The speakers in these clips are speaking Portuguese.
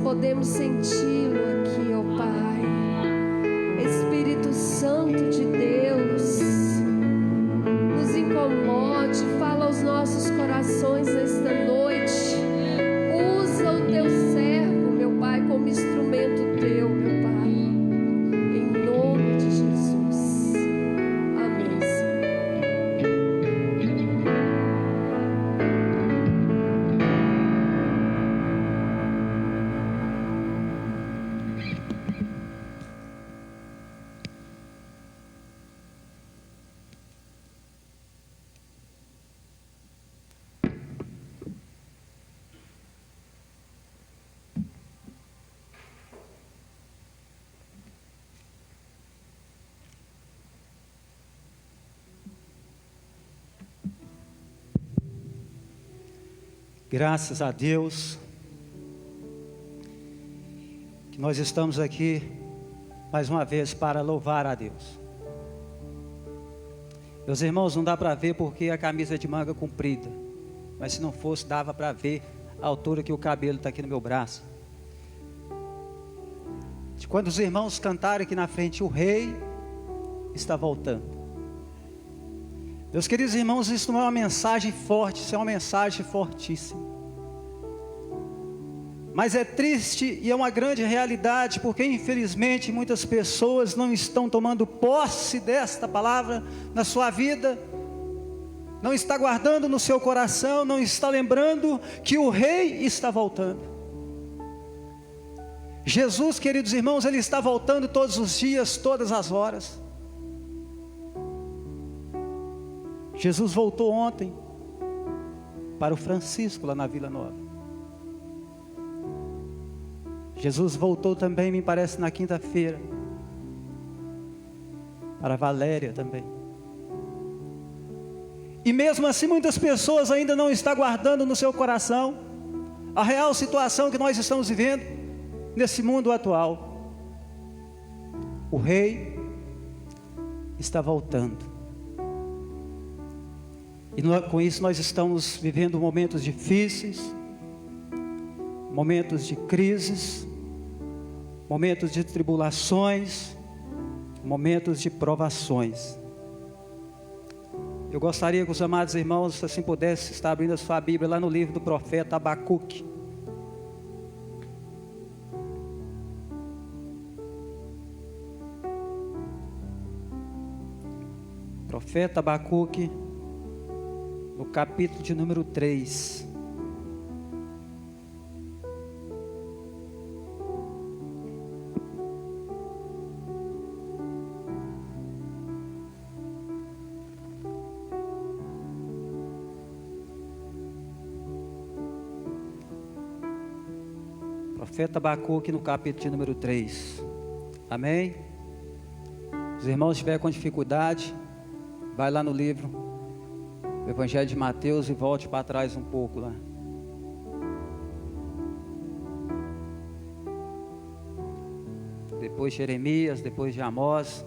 podemos senti-lo aqui, ó Pai. Espírito Santo de Deus, nos incomode, fala aos nossos corações esta noite. Usa o teu servo, meu Pai, como instrumento teu, meu Pai. Em nome de Jesus. Amém, Graças a Deus que nós estamos aqui mais uma vez para louvar a Deus. Meus irmãos, não dá para ver porque a camisa é de manga comprida, mas se não fosse dava para ver a altura que o cabelo está aqui no meu braço. Quando os irmãos cantarem aqui na frente, o rei está voltando. Meus queridos irmãos, isso não é uma mensagem forte, isso é uma mensagem fortíssima. Mas é triste e é uma grande realidade, porque infelizmente muitas pessoas não estão tomando posse desta palavra na sua vida, não está guardando no seu coração, não está lembrando que o rei está voltando. Jesus, queridos irmãos, ele está voltando todos os dias, todas as horas. Jesus voltou ontem para o Francisco lá na Vila Nova. Jesus voltou também, me parece, na quinta-feira para a Valéria também. E mesmo assim muitas pessoas ainda não estão guardando no seu coração a real situação que nós estamos vivendo nesse mundo atual. O rei está voltando. E com isso nós estamos vivendo momentos difíceis, momentos de crises, momentos de tribulações, momentos de provações. Eu gostaria que os amados irmãos, se assim pudessem, estar abrindo a sua Bíblia lá no livro do profeta Abacuque. Profeta Abacuque, no capítulo de número 3. Profeta Abacuque, no capítulo de número 3. Amém? Os irmãos estiverem com dificuldade, vai lá no livro o Evangelho de Mateus e volte para trás um pouco lá. Depois Jeremias, depois de Amós.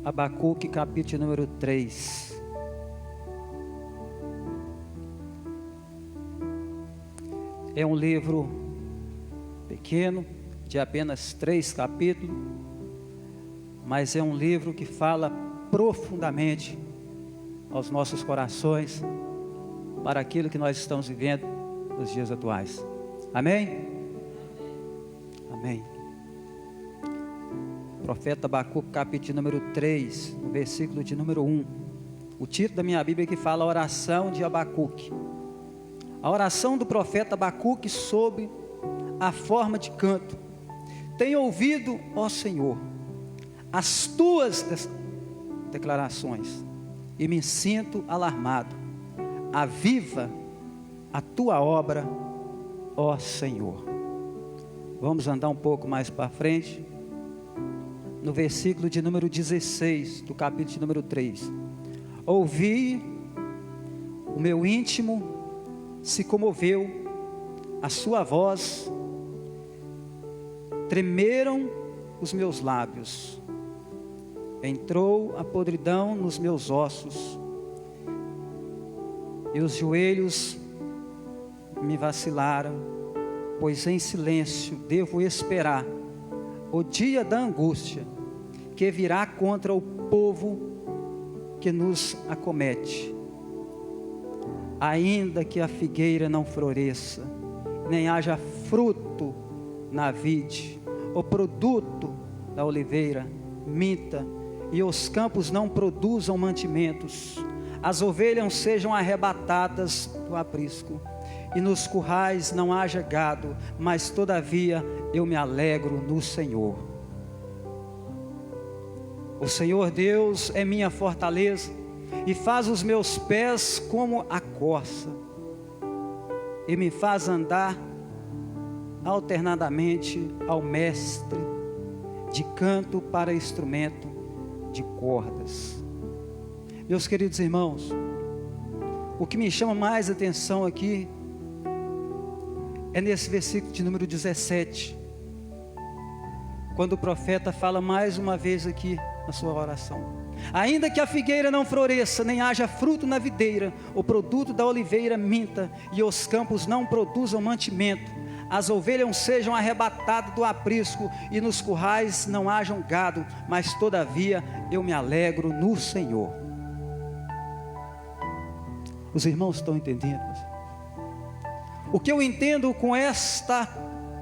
Abacuque, capítulo número 3. É um livro pequeno, de apenas 3 capítulos. Mas é um livro que fala profundamente aos nossos corações, para aquilo que nós estamos vivendo nos dias atuais. Amém? Amém. Profeta Abacuque, capítulo número 3, no versículo de número 1. O título da minha Bíblia que fala a oração de Abacuque. A oração do profeta Abacuque sob a forma de canto. Tenho ouvido, ó Senhor, as tuas declarações e me sinto alarmado. Aviva a tua obra, ó Senhor. Vamos andar um pouco mais para frente. No versículo de número 16, do capítulo de número 3. Ouvi, o meu íntimo se comoveu, a sua voz, tremeram os meus lábios, entrou a podridão nos meus ossos, e os joelhos me vacilaram, pois em silêncio devo esperar o dia da angústia, que virá contra o povo que nos acomete. Ainda que a figueira não floresça, nem haja fruto na vide, o produto da oliveira minta, e os campos não produzam mantimentos, as ovelhas sejam arrebatadas do aprisco, e nos currais não haja gado, mas todavia eu me alegro no Senhor. O Senhor Deus é minha fortaleza, e faz os meus pés como a corça, e me faz andar alternadamente ao mestre de canto para instrumento de cordas. Meus queridos irmãos, o que me chama mais atenção aqui é nesse versículo de número 17, quando o profeta fala mais uma vez aqui na sua oração: ainda que a figueira não floresça, nem haja fruto na videira, o produto da oliveira minta, e os campos não produzam mantimento, as ovelhas sejam arrebatadas do aprisco, e nos currais não hajam gado, mas todavia eu me alegro no Senhor. Os irmãos estão entendendo? O que eu entendo com esta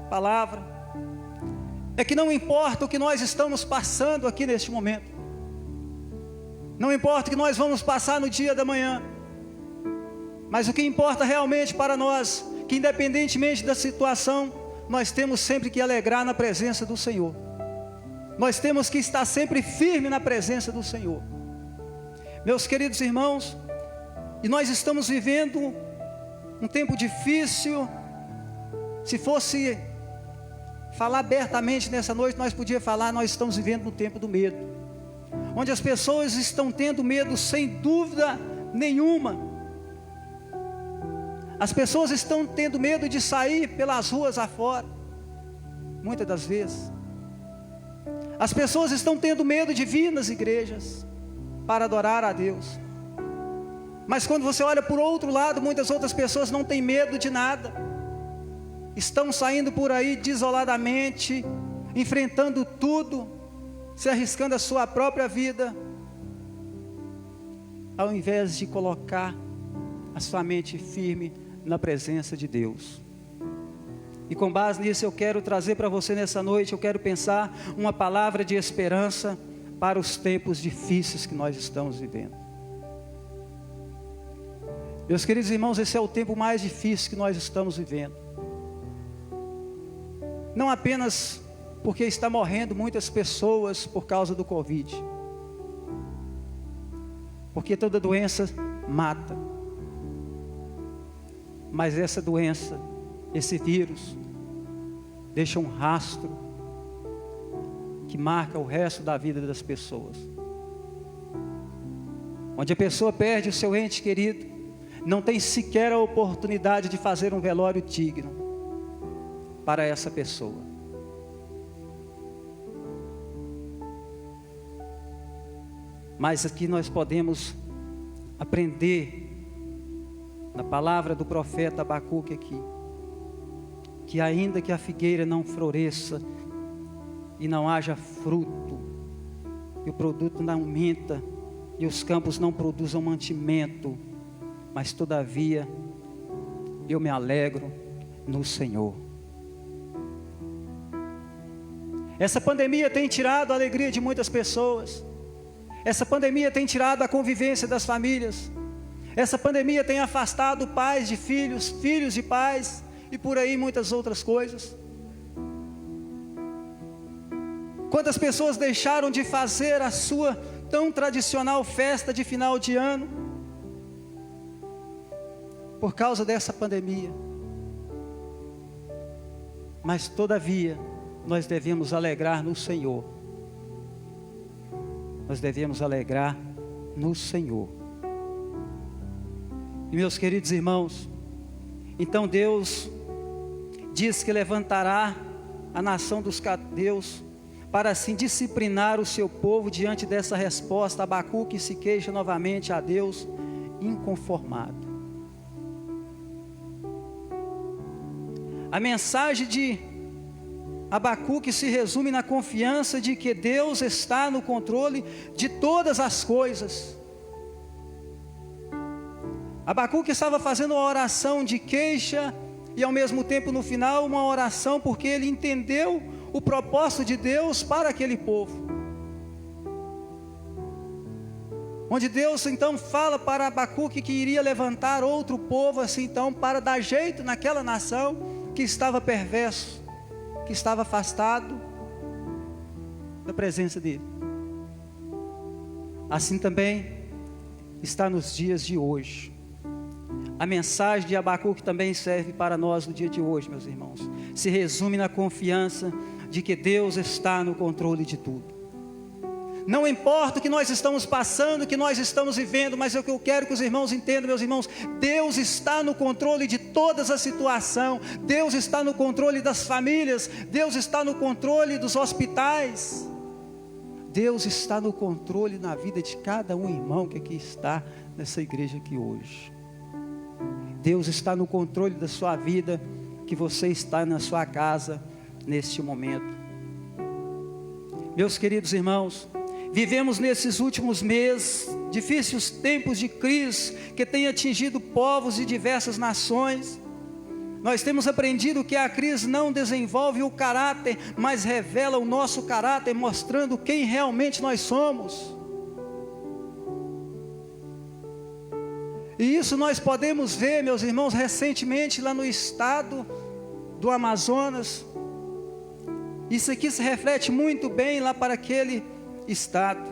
palavra é que não importa o que nós estamos passando aqui neste momento, não importa o que nós vamos passar no dia da manhã, mas o que importa realmente para nós, que independentemente da situação, nós temos sempre que alegrar na presença do Senhor. Nós temos que estar sempre firme na presença do Senhor. Meus queridos irmãos, e nós estamos vivendo um tempo difícil. Se fosse falar abertamente nessa noite, nós podíamos falar: nós estamos vivendo no tempo do medo, onde as pessoas estão tendo medo sem dúvida nenhuma. As pessoas estão tendo medo de sair pelas ruas afora, muitas das vezes. As pessoas estão tendo medo de vir nas igrejas para adorar a Deus. Mas quando você olha por outro lado, muitas outras pessoas não têm medo de nada, estão saindo por aí desoladamente, enfrentando tudo, se arriscando a sua própria vida, ao invés de colocar a sua mente firme na presença de Deus. E com base nisso eu quero trazer para você nessa noite, eu quero pensar uma palavra de esperança para os tempos difíceis que nós estamos vivendo. Meus queridos irmãos, esse é o tempo mais difícil que nós estamos vivendo. Não apenas porque está morrendo muitas pessoas por causa do Covid, porque toda doença mata, mas essa doença, esse vírus, deixa um rastro que marca o resto da vida das pessoas. Onde a pessoa perde o seu ente querido, não tem sequer a oportunidade de fazer um velório digno para essa pessoa. Mas aqui nós podemos aprender na palavra do profeta Abacuque aqui, que ainda que a figueira não floresça e não haja fruto, e o produto não minta, e os campos não produzam mantimento, mas todavia eu me alegro no Senhor. Essa pandemia tem tirado a alegria de muitas pessoas. Essa pandemia tem tirado a convivência das famílias. Essa pandemia tem afastado pais de filhos, filhos de pais, e por aí muitas outras coisas. Quantas pessoas deixaram de fazer a sua tão tradicional festa de final de ano por causa dessa pandemia? Mas todavia nós devemos alegrar no Senhor. Nós devemos alegrar no Senhor. E meus queridos irmãos, então Deus diz que levantará a nação dos caldeus para assim disciplinar o seu povo diante dessa resposta. Abacuque se queixa novamente a Deus, inconformado. A mensagem de Abacuque se resume na confiança de que Deus está no controle de todas as coisas. Abacuque estava fazendo uma oração de queixa e ao mesmo tempo no final uma oração porque ele entendeu o propósito de Deus para aquele povo. Onde Deus então fala para Abacuque que iria levantar outro povo assim então para dar jeito naquela nação que estava perverso, que estava afastado da presença dele. Assim também está nos dias de hoje. A mensagem de Abacuque também serve para nós no dia de hoje, meus irmãos. Se resume na confiança de que Deus está no controle de tudo. Não importa o que nós estamos passando, o que nós estamos vivendo, mas é o que eu quero que os irmãos entendam, meus irmãos. Deus está no controle de todas as situações. Deus está no controle das famílias. Deus está no controle dos hospitais. Deus está no controle na vida de cada um irmão que aqui está nessa igreja aqui hoje. Deus está no controle da sua vida, que você está na sua casa neste momento. Meus queridos irmãos, vivemos nesses últimos meses difíceis tempos de crise que tem atingido povos de diversas nações. Nós temos aprendido que a crise não desenvolve o caráter, mas revela o nosso caráter, mostrando quem realmente nós somos. E isso nós podemos ver, meus irmãos, recentemente lá no estado do Amazonas. Isso aqui se reflete muito bem lá para aquele estado.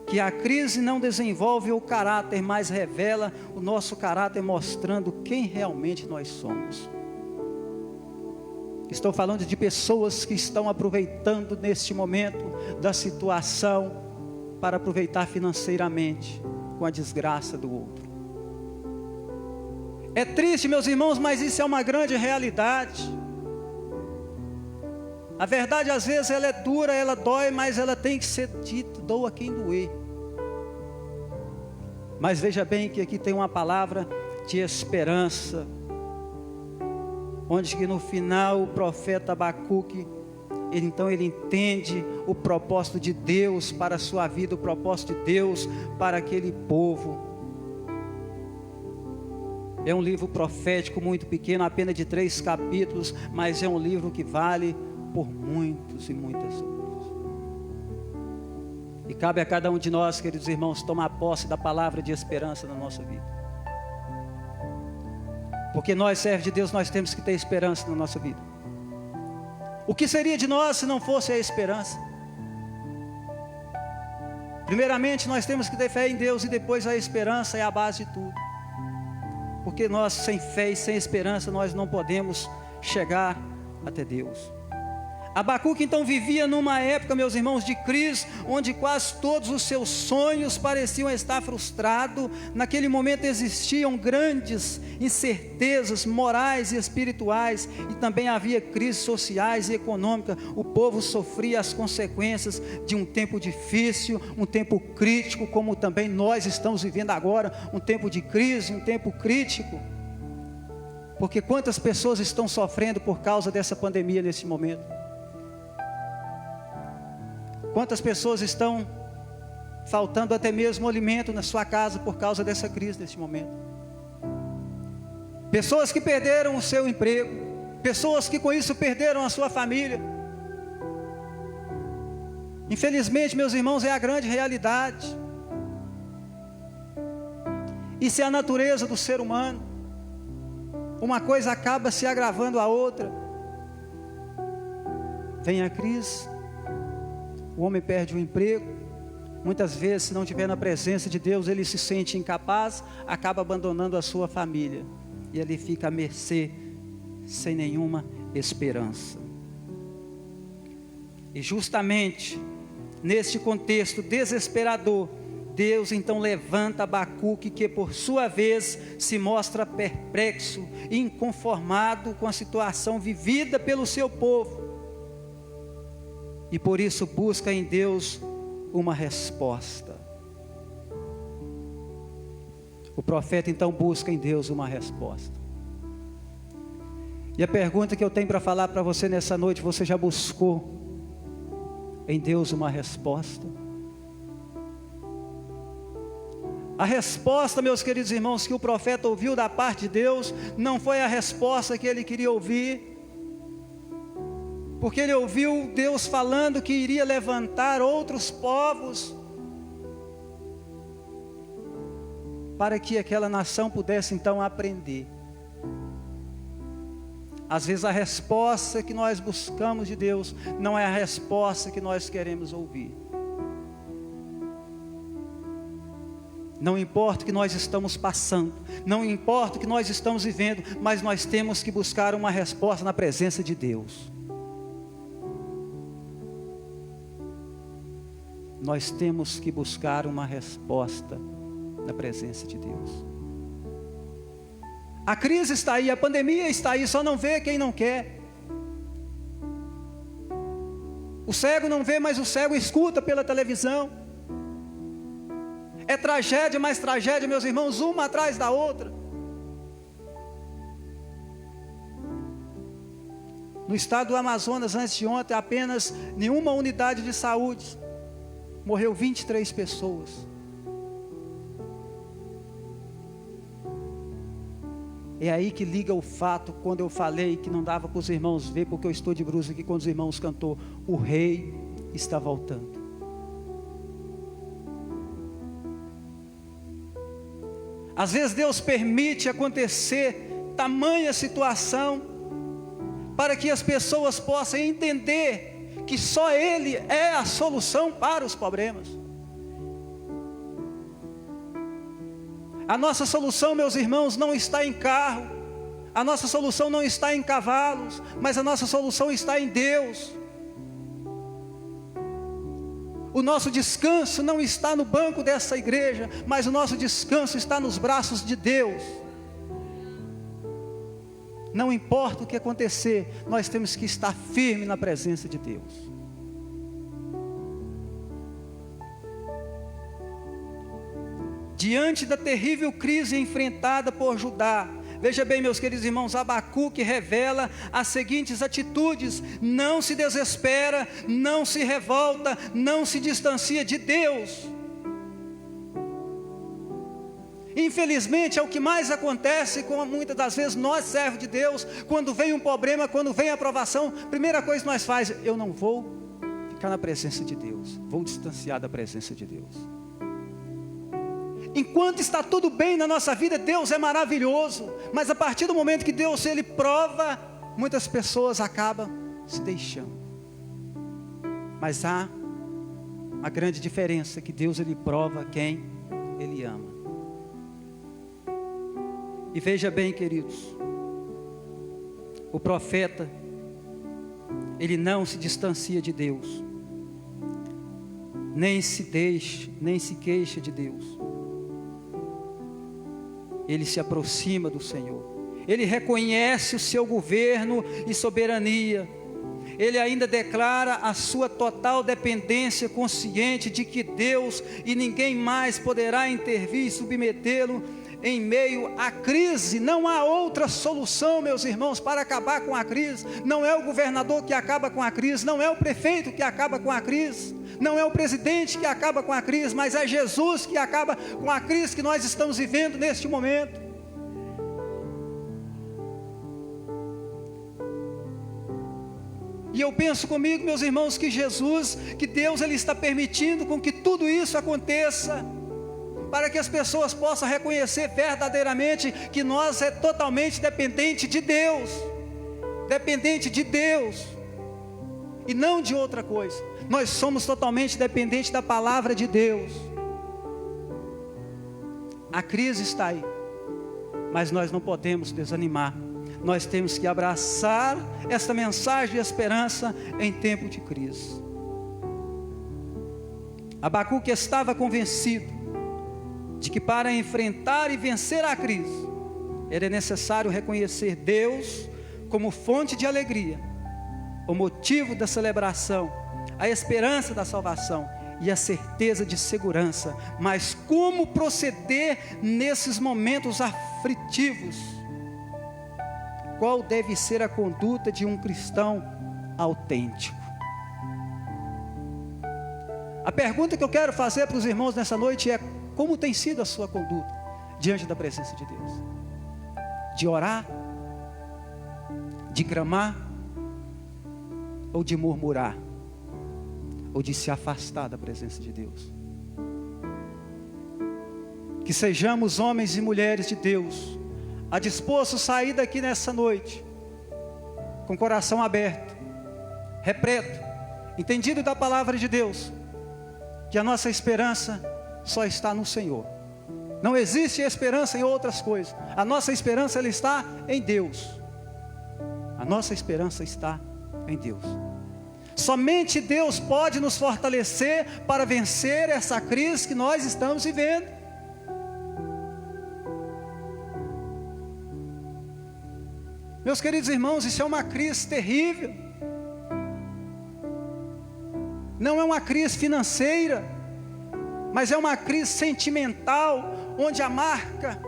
Que a crise não desenvolve o caráter, mas revela o nosso caráter, mostrando quem realmente nós somos. Estou falando de pessoas que estão aproveitando neste momento da situação para aproveitar financeiramente com a desgraça do outro. É triste, meus irmãos, mas isso é uma grande realidade. A verdade às vezes ela é dura, ela dói, mas ela tem que ser dita, doa quem doer. Mas veja bem que aqui tem uma palavra de esperança, onde que no final o profeta Abacuque, ele entende o propósito de Deus para a sua vida, o propósito de Deus para aquele povo. É um livro profético muito pequeno, apenas de 3 capítulos, mas é um livro que vale por muitos e muitas outras. E cabe a cada um de nós, queridos irmãos, tomar posse da palavra de esperança na nossa vida. Porque nós, servos de Deus, nós temos que ter esperança na nossa vida. O que seria de nós se não fosse a esperança? Primeiramente nós temos que ter fé em Deus, e depois a esperança é a base de tudo. Porque nós sem fé e sem esperança nós não podemos chegar até Deus. Abacuque então vivia numa época, meus irmãos, de crise, onde quase todos os seus sonhos pareciam estar frustrados. Naquele momento existiam grandes incertezas morais e espirituais, e também havia crises sociais e econômicas. O povo sofria as consequências de um tempo difícil, um tempo crítico, como também nós estamos vivendo agora, um tempo de crise, um tempo crítico. Porque quantas pessoas estão sofrendo por causa dessa pandemia nesse momento? Quantas pessoas estão faltando até mesmo alimento na sua casa por causa dessa crise nesse momento? Pessoas que perderam o seu emprego, pessoas que com isso perderam a sua família. Infelizmente, meus irmãos, é a grande realidade. Isso é a natureza do ser humano. Uma coisa acaba se agravando a outra. Vem a crise, o homem perde o emprego. Muitas vezes, se não estiver na presença de Deus, ele se sente incapaz, acaba abandonando a sua família. E ele fica à mercê, sem nenhuma esperança. E justamente neste contexto desesperador, Deus então levanta Abacuque, que por sua vez se mostra perplexo, inconformado com a situação vivida pelo seu povo. E por isso busca em Deus uma resposta. O profeta então busca em Deus uma resposta. E a pergunta que eu tenho para falar para você nessa noite: você já buscou em Deus uma resposta? A resposta, meus queridos irmãos, que o profeta ouviu da parte de Deus, não foi a resposta que ele queria ouvir, porque ele ouviu Deus falando que iria levantar outros povos, para que aquela nação pudesse então aprender. Às vezes a resposta que nós buscamos de Deus não é a resposta que nós queremos ouvir. Não importa o que nós estamos passando, não importa o que nós estamos vivendo, mas nós temos que buscar uma resposta na presença de Deus. Nós temos que buscar uma resposta na presença de Deus. A crise está aí, a pandemia está aí, só não vê quem não quer. O cego não vê, mas o cego escuta pela televisão. É tragédia, mais tragédia, meus irmãos, uma atrás da outra. No estado do Amazonas, antes de ontem, apenas em uma unidade de saúde, morreu 23 pessoas. É aí que liga o fato, quando eu falei que não dava para os irmãos ver, porque eu estou de brusa aqui quando os irmãos cantou: o rei está voltando. Às vezes Deus permite acontecer tamanha situação, para que as pessoas possam entender que só Ele é a solução para os problemas. A nossa solução, meus irmãos, não está em carro, a nossa solução não está em cavalos, mas a nossa solução está em Deus. O nosso descanso não está no banco dessa igreja, mas o nosso descanso está nos braços de Deus. Não importa o que acontecer, nós temos que estar firme na presença de Deus. Diante da terrível crise enfrentada por Judá, veja bem, meus queridos irmãos, Abacuque revela as seguintes atitudes: não se desespera, não se revolta, não se distancia de Deus. Infelizmente é o que mais acontece com muitas das vezes nós, servos de Deus. Quando vem um problema, quando vem a provação, primeira coisa que nós fazemos: eu não vou ficar na presença de Deus, vou distanciar da presença de Deus. Enquanto está tudo bem na nossa vida, Deus é maravilhoso, mas a partir do momento que Deus Ele prova, muitas pessoas acabam se deixando. Mas há uma grande diferença, que Deus Ele prova quem Ele ama. E veja bem, queridos, o profeta, ele não se distancia de Deus, nem se queixa de Deus. Ele se aproxima do Senhor, ele reconhece o seu governo e soberania, ele ainda declara a sua total dependência, consciente de que Deus e ninguém mais poderá intervir e submetê-lo em meio à crise. Não há outra solução, meus irmãos, para acabar com a crise. Não é o governador que acaba com a crise, não é o prefeito que acaba com a crise, não é o presidente que acaba com a crise, mas é Jesus que acaba com a crise que nós estamos vivendo neste momento. E eu penso comigo, meus irmãos, que Jesus, que Deus, Ele está permitindo com que tudo isso aconteça, para que as pessoas possam reconhecer verdadeiramente que nós é totalmente dependente de Deus, e não de outra coisa. Nós somos totalmente dependentes da palavra de Deus. A crise está aí, mas nós não podemos desanimar. Nós temos que abraçar esta mensagem de esperança em tempo de crise. Abacuque estava convencido de que para enfrentar e vencer a crise, era necessário reconhecer Deus como fonte de alegria, o motivo da celebração, a esperança da salvação e a certeza de segurança. Mas como proceder nesses momentos aflitivos? Qual deve ser a conduta de um cristão autêntico? A pergunta que eu quero fazer para os irmãos nessa noite é: como tem sido a sua conduta diante da presença de Deus? De orar? De clamar? Ou de murmurar? Ou de se afastar da presença de Deus? Que sejamos homens e mulheres de Deus, a disposto a sair daqui nessa noite, com o coração aberto, repleto, entendido da palavra de Deus, que a nossa esperança só está no Senhor. Não existe esperança em outras coisas. A nossa esperança, ela está em Deus. A nossa esperança está em Deus. Somente Deus pode nos fortalecer para vencer essa crise que nós estamos vivendo. Meus queridos irmãos, isso é uma crise terrível. Não é uma crise financeira, mas é uma crise sentimental, onde a marca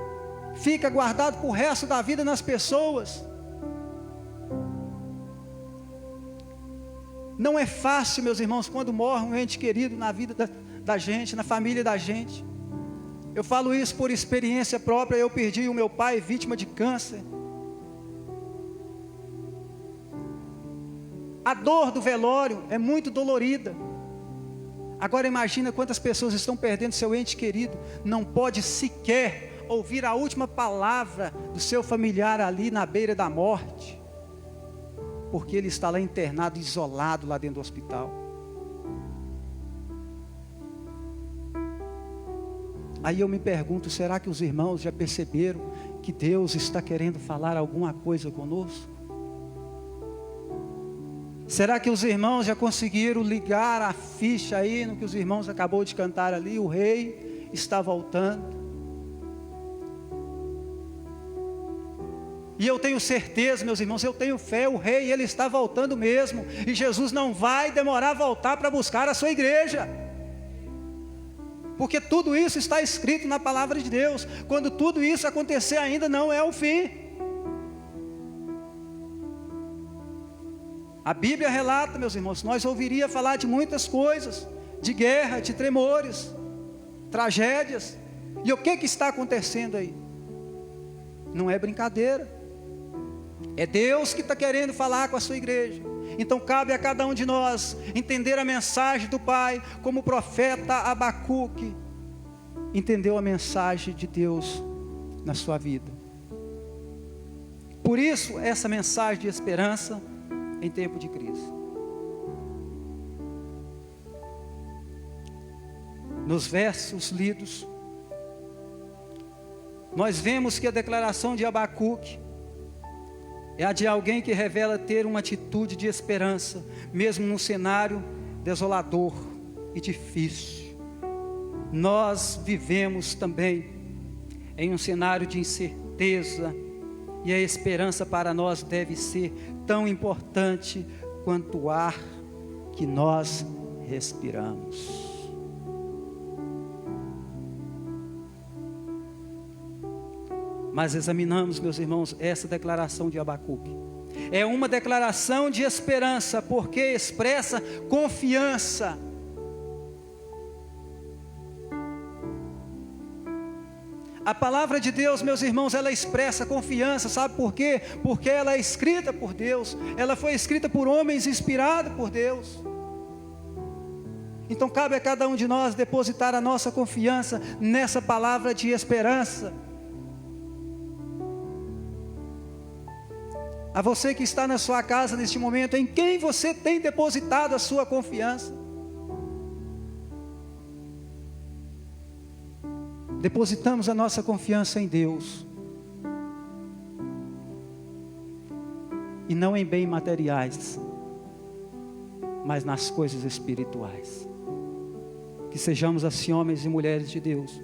fica guardada para o resto da vida nas pessoas. Não é fácil, meus irmãos, quando morre um ente querido na vida da gente, na família da gente. Eu falo isso por experiência própria. Eu perdi o meu pai vítima de câncer. A dor do velório é muito dolorida. Agora imagina quantas pessoas estão perdendo seu ente querido, não pode sequer ouvir a última palavra do seu familiar ali na beira da morte, porque ele está lá internado, isolado lá dentro do hospital. Aí eu me pergunto, será que os irmãos já perceberam que Deus está querendo falar alguma coisa conosco? Será que os irmãos já conseguiram ligar a ficha aí no que os irmãos acabou de cantar ali? O rei está voltando. E eu tenho certeza, meus irmãos, eu tenho fé, o rei, ele está voltando mesmo. E Jesus não vai demorar a voltar para buscar a sua igreja. Porque tudo isso está escrito na palavra de Deus. Quando tudo isso acontecer, ainda não é o fim. A Bíblia relata, meus irmãos, nós ouviríamos falar de muitas coisas, de guerra, de tremores, tragédias. E o que está acontecendo aí? Não é brincadeira. É Deus que está querendo falar com a sua igreja. Então cabe a cada um de nós entender a mensagem do Pai, como o profeta Abacuque entendeu a mensagem de Deus na sua vida. Por isso, essa mensagem de esperança em tempo de crise. Nos versos lidos, nós vemos que a declaração de Abacuque é a de alguém que revela ter uma atitude de esperança, mesmo num cenário desolador e difícil. Nós vivemos também em um cenário de incerteza, e a esperança para nós deve ser tão importante quanto o ar que nós respiramos. Mas examinamos, meus irmãos, essa declaração de Abacuque. É uma declaração de esperança, porque expressa confiança. A palavra de Deus, meus irmãos, ela expressa confiança, sabe por quê? Porque ela é escrita por Deus, ela foi escrita por homens inspirados por Deus. Então cabe a cada um de nós depositar a nossa confiança nessa palavra de esperança. A você que está na sua casa neste momento, em quem você tem depositado a sua confiança? Depositamos a nossa confiança em Deus, e não em bens materiais, mas nas coisas espirituais. Que sejamos assim homens e mulheres de Deus,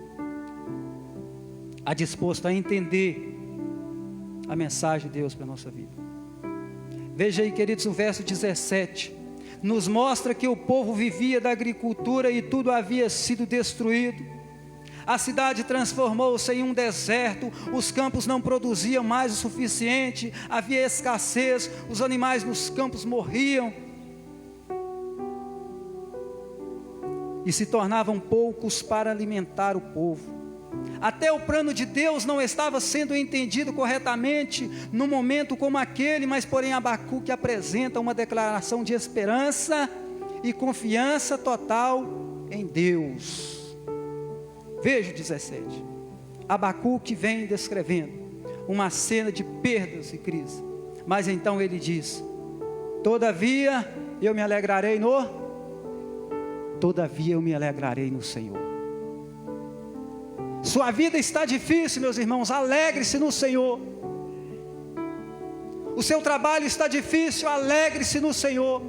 dispostos a entender a mensagem de Deus para a nossa vida. Veja aí, queridos, o verso 17, nos mostra que o povo vivia da agricultura e tudo havia sido destruído. A cidade transformou-se em um deserto, os campos não produziam mais o suficiente, havia escassez, os animais nos campos morriam e se tornavam poucos para alimentar o povo. Até o plano de Deus não estava sendo entendido corretamente num momento como aquele, mas porém Abacuque apresenta uma declaração de esperança e confiança total em Deus. Veja o 17, Abacuque vem descrevendo uma cena de perdas e crise, mas então ele diz: todavia eu me alegrarei no Senhor. Sua vida está difícil, meus irmãos, alegre-se no Senhor. O seu trabalho está difícil, alegre-se no Senhor.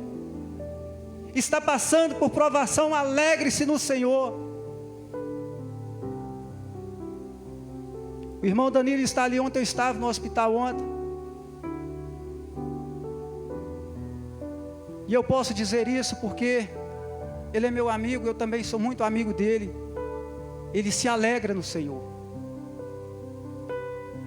Está passando por provação, alegre-se no Senhor. O irmão Danilo está ali. Ontem eu estava no hospital ontem, e eu posso dizer isso porque ele é meu amigo, eu também sou muito amigo dele. Ele se alegra no Senhor.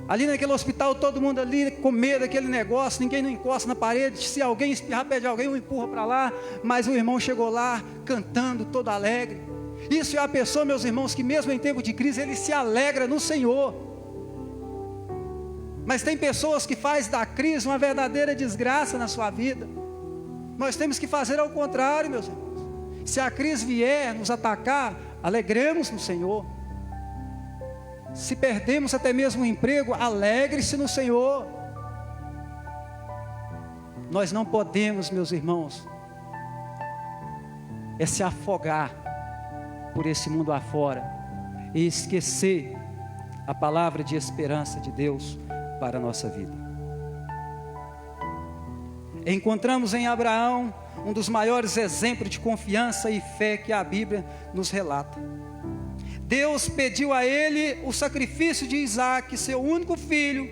Ali naquele hospital, todo mundo ali com medo daquele negócio, ninguém não encosta na parede, se alguém espirrar perto de alguém, um empurra para lá, mas o irmão chegou lá, cantando, todo alegre. Isso é a pessoa, meus irmãos, que mesmo em tempo de crise, ele se alegra no Senhor. Mas tem pessoas que fazem da crise uma verdadeira desgraça na sua vida. Nós temos que fazer ao contrário, meus irmãos. Se a crise vier nos atacar, alegremos no Senhor. Se perdemos até mesmo o emprego, alegre-se no Senhor. Nós não podemos, meus irmãos, se afogar por esse mundo afora e esquecer a palavra de esperança de Deus para a nossa vida. Encontramos em Abraão um dos maiores exemplos de confiança e fé que a Bíblia nos relata. Deus pediu a ele o sacrifício de Isaac, seu único filho.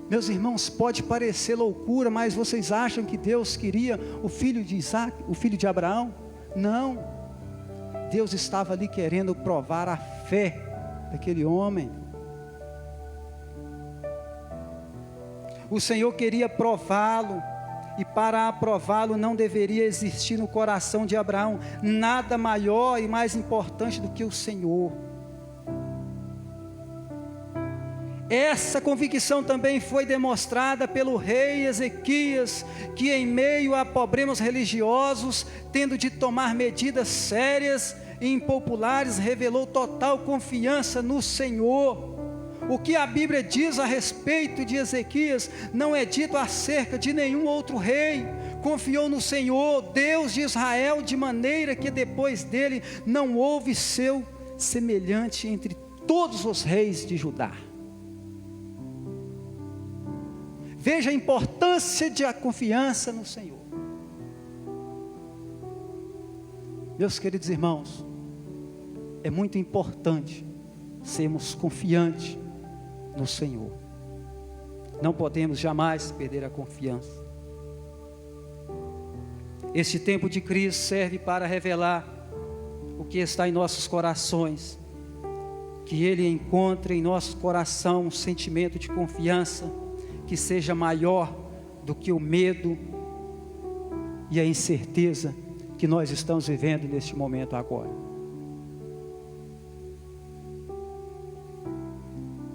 Meus irmãos, pode parecer loucura, mas vocês acham que Deus queria o filho de Isaac, o filho de Abraão? Não. Deus estava ali querendo provar a fé daquele homem. O Senhor queria prová-lo, e para aprová-lo não deveria existir no coração de Abraão nada maior e mais importante do que o Senhor. Essa convicção também foi demonstrada pelo rei Ezequias, que em meio a problemas religiosos, tendo de tomar medidas sérias e impopulares, revelou total confiança no Senhor. O que a Bíblia diz a respeito de Ezequias não é dito acerca de nenhum outro rei. Confiou no Senhor, Deus de Israel, de maneira que depois dele não houve seu semelhante entre todos os reis de Judá. Veja a importância da confiança no Senhor. Meus queridos irmãos, é muito importante sermos confiantes no Senhor. Não podemos jamais perder a confiança. Este tempo de crise serve para revelar o que está em nossos corações, que Ele encontre em nosso coração um sentimento de confiança que seja maior do que o medo e a incerteza que nós estamos vivendo neste momento agora.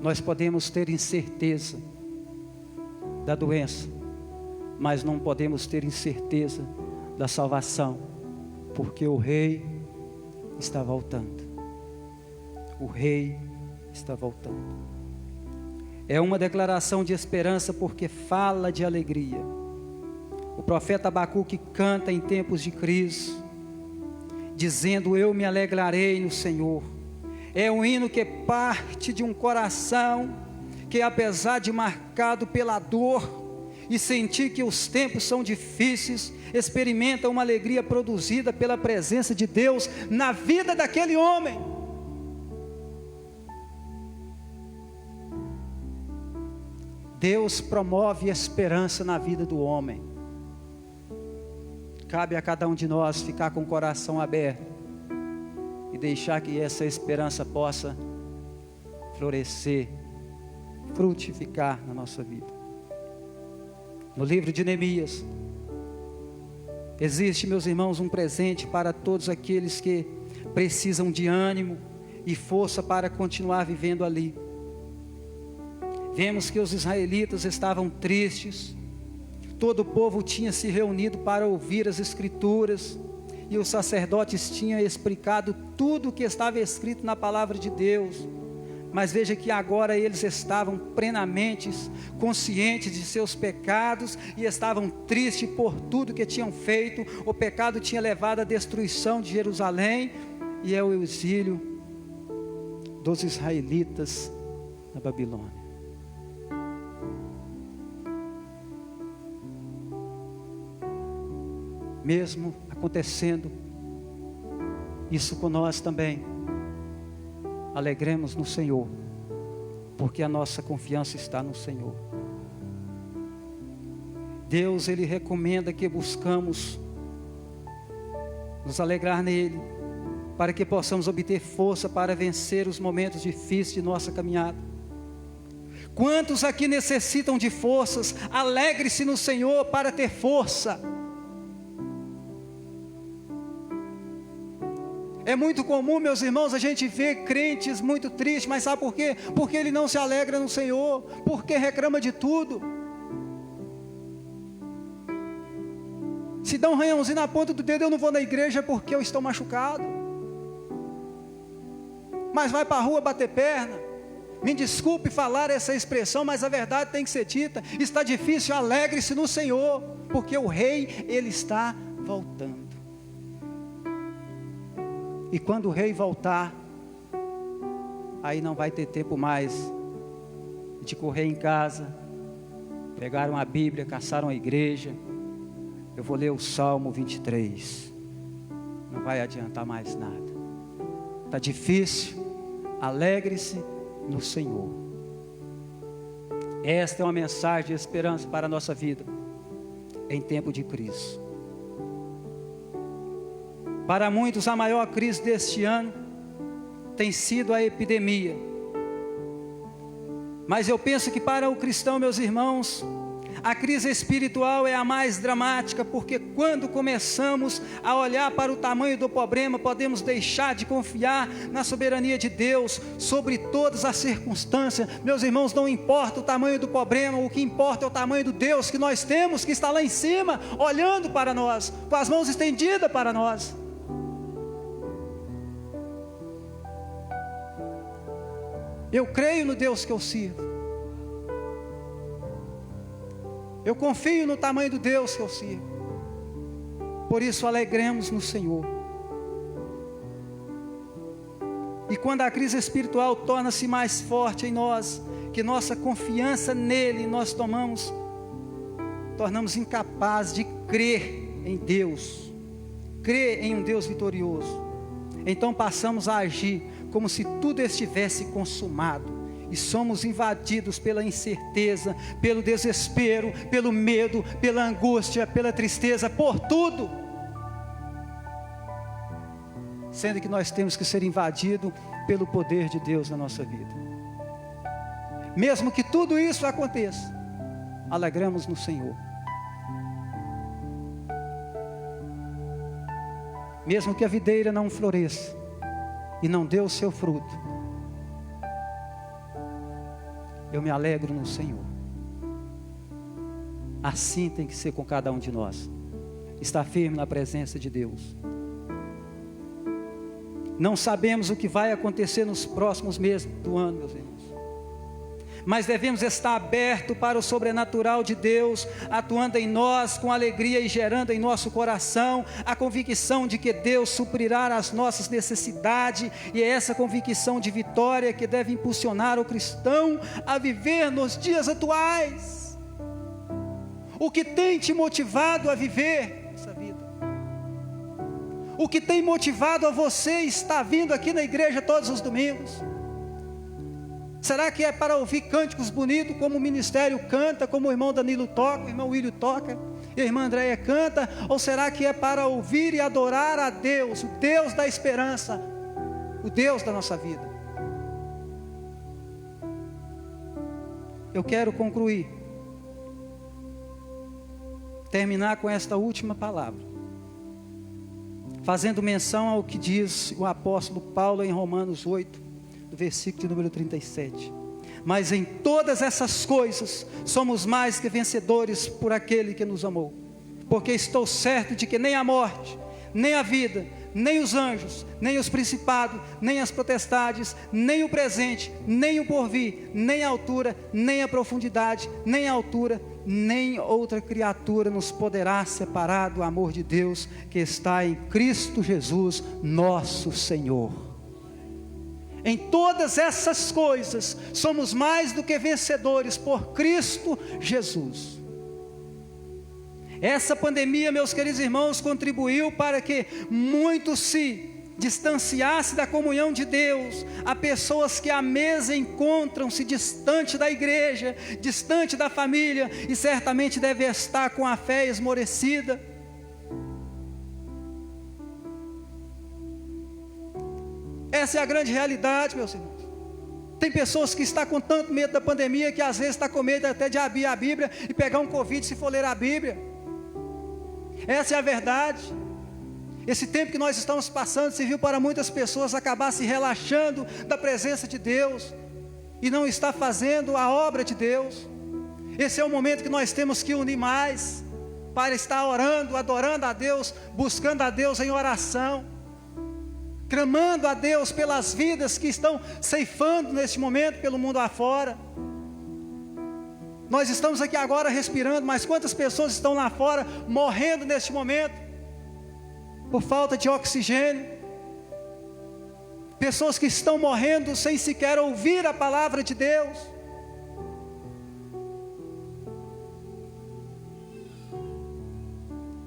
Nós podemos ter incerteza da doença, mas não podemos ter incerteza da salvação, porque o Rei está voltando. O Rei está voltando. É uma declaração de esperança porque fala de alegria. O profeta Abacuque canta em tempos de crise, dizendo: eu me alegrarei no Senhor. É um hino que parte de um coração que, apesar de marcado pela dor e sentir que os tempos são difíceis, experimenta uma alegria produzida pela presença de Deus na vida daquele homem. Deus promove esperança na vida do homem. Cabe a cada um de nós ficar com o coração aberto e deixar que essa esperança possa florescer, frutificar na nossa vida. No livro de Neemias, existe, meus irmãos, um presente para todos aqueles que precisam de ânimo e força para continuar vivendo ali. Vemos que os israelitas estavam tristes, todo o povo tinha se reunido para ouvir as escrituras, e os sacerdotes tinham explicado tudo o que estava escrito na palavra de Deus. Mas veja que agora eles estavam plenamente conscientes de seus pecados e estavam tristes por tudo que tinham feito. O pecado tinha levado à destruição de Jerusalém e ao exílio dos israelitas na Babilônia. Mesmo acontecendo isso com nós também, alegremos no Senhor, porque a nossa confiança está no Senhor. Deus, Ele recomenda que buscamos nos alegrar nele, para que possamos obter força para vencer os momentos difíceis de nossa caminhada. Quantos aqui necessitam de forças? Alegre-se no Senhor para ter força. É muito comum, meus irmãos, a gente ver crentes muito tristes, mas sabe por quê? Porque ele não se alegra no Senhor, porque reclama de tudo. Se dá um ranhãozinho na ponta do dedo, eu não vou na igreja porque eu estou machucado. Mas vai para a rua bater perna. Me desculpe falar essa expressão, mas a verdade tem que ser dita. Está difícil, alegre-se no Senhor, porque o Rei, Ele está voltando. E quando o Rei voltar, aí não vai ter tempo mais de correr em casa, pegar uma Bíblia, caçar uma igreja. Eu vou ler o Salmo 23. Não vai adiantar mais nada. Está difícil, alegre-se no Senhor. Esta é uma mensagem de esperança para a nossa vida em tempo de crise. Para muitos, a maior crise deste ano tem sido a epidemia. Mas eu penso que para o cristão, meus irmãos, a crise espiritual é a mais dramática, porque quando começamos a olhar para o tamanho do problema, podemos deixar de confiar na soberania de Deus sobre todas as circunstâncias. Meus irmãos, não importa o tamanho do problema, o que importa é o tamanho do Deus que nós temos, que está lá em cima, olhando para nós, com as mãos estendidas para nós. Eu creio no Deus que eu sirvo. Eu confio no tamanho do Deus que eu sirvo. Por isso, alegremos no Senhor. E quando a crise espiritual torna-se mais forte em nós, que nossa confiança nele nós tornamos incapazes de crer em Deus, crer em um Deus vitorioso. Então passamos a agir como se tudo estivesse consumado, e somos invadidos pela incerteza, pelo desespero, pelo medo, pela angústia, pela tristeza, por tudo, sendo que nós temos que ser invadidos pelo poder de Deus na nossa vida. Mesmo que tudo isso aconteça, alegramos no Senhor. Mesmo que a videira não floresça e não dê o seu fruto, eu me alegro no Senhor. Assim tem que ser com cada um de nós. Estar firme na presença de Deus. Não sabemos o que vai acontecer nos próximos meses do ano, meus irmãos. Mas devemos estar abertos para o sobrenatural de Deus, atuando em nós com alegria e gerando em nosso coração a convicção de que Deus suprirá as nossas necessidades, e é essa convicção de vitória que deve impulsionar o cristão a viver nos dias atuais. O que tem te motivado a viver essa vida? O que tem motivado a você estar vindo aqui na igreja todos os domingos? Será que é para ouvir cânticos bonitos, como o ministério canta, como o irmão Danilo toca, o irmão William toca, e a irmã Andréia canta? Ou será que é para ouvir e adorar a Deus, o Deus da esperança, o Deus da nossa vida? Eu quero concluir, terminar com esta última palavra, fazendo menção ao que diz o apóstolo Paulo em Romanos 8, versículo de número 37. Mas em todas essas coisas somos mais que vencedores por aquele que nos amou, porque estou certo de que nem a morte, nem a vida, nem os anjos, nem os principados, nem as potestades, nem o presente, nem o porvir, nem a altura, nem a profundidade, nem a altura, nem outra criatura nos poderá separar do amor de Deus que está em Cristo Jesus, nosso Senhor. Em todas essas coisas, somos mais do que vencedores por Cristo Jesus. Essa pandemia, meus queridos irmãos, contribuiu para que muitos se distanciassem da comunhão de Deus. Há pessoas que à mesa encontram-se distante da igreja, distante da família, e certamente devem estar com a fé esmorecida. Essa é a grande realidade, meus irmãos. Tem pessoas que estão com tanto medo da pandemia, que às vezes está com medo até de abrir a Bíblia e pegar um Covid se for ler a Bíblia. Essa é a verdade. Esse tempo que nós estamos passando serviu para muitas pessoas acabar se relaxando da presença de Deus e não estar fazendo a obra de Deus. Esse é o momento que nós temos que unir mais para estar orando, adorando a Deus, buscando a Deus em oração, clamando a Deus pelas vidas que estão ceifando neste momento pelo mundo afora. Nós estamos aqui agora respirando, mas quantas pessoas estão lá fora morrendo neste momento por falta de oxigênio? Pessoas que estão morrendo sem sequer ouvir a palavra de Deus.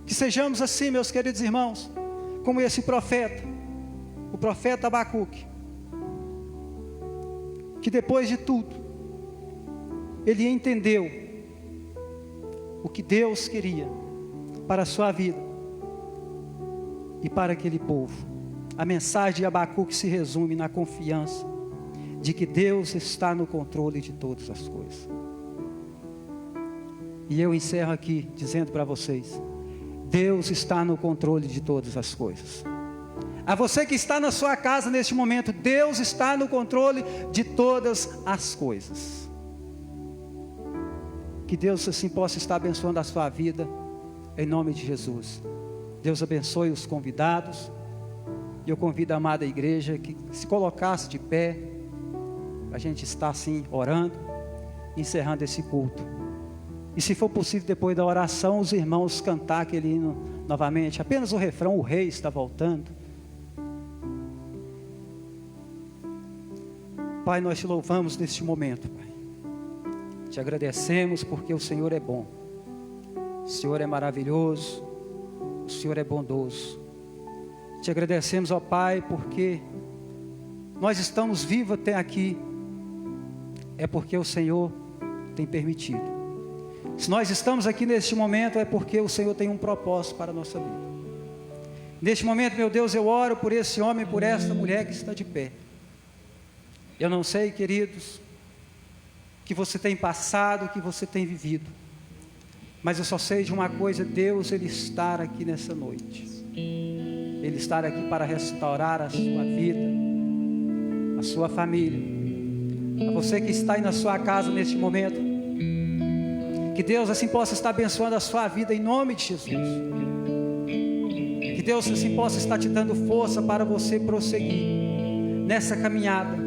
Que sejamos assim, meus queridos irmãos, como esse profeta, o profeta Abacuque, que depois de tudo, ele entendeu o que Deus queria para a sua vida e para aquele povo. A mensagem de Abacuque se resume na confiança de que Deus está no controle de todas as coisas. E eu encerro aqui dizendo para vocês: Deus está no controle de todas as coisas. A você que está na sua casa neste momento, Deus está no controle de todas as coisas. Que Deus assim possa estar abençoando a sua vida, em nome de Jesus. Deus abençoe os convidados. E eu convido a amada igreja que se colocasse de pé, para a gente estar assim orando, encerrando esse culto. E se for possível, depois da oração, os irmãos cantar aquele hino novamente, apenas o refrão: o rei está voltando. Pai, nós te louvamos neste momento, Pai. Te agradecemos porque o Senhor é bom, o Senhor é maravilhoso, o Senhor é bondoso. Te agradecemos, ó Pai, porque nós estamos vivos até aqui, é porque o Senhor tem permitido. Se nós estamos aqui neste momento, é porque o Senhor tem um propósito para a nossa vida. Neste momento, meu Deus, eu oro por esse homem, por esta mulher que está de pé. Eu não sei, queridos, que você tem passado, que você tem vivido, mas eu só sei de uma coisa: Deus, Ele está aqui nessa noite. Ele está aqui para restaurar a sua vida, a sua família, A você que está aí na sua casa neste momento, que Deus assim possa estar abençoando a sua vida em nome de Jesus. Que Deus assim possa estar te dando força para você prosseguir nessa caminhada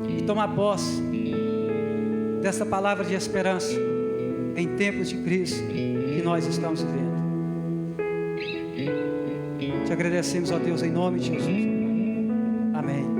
e tomar posse dessa palavra de esperança em tempos de crise que nós estamos vivendo. Te agradecemos, ó Deus, em nome de Jesus. Amém.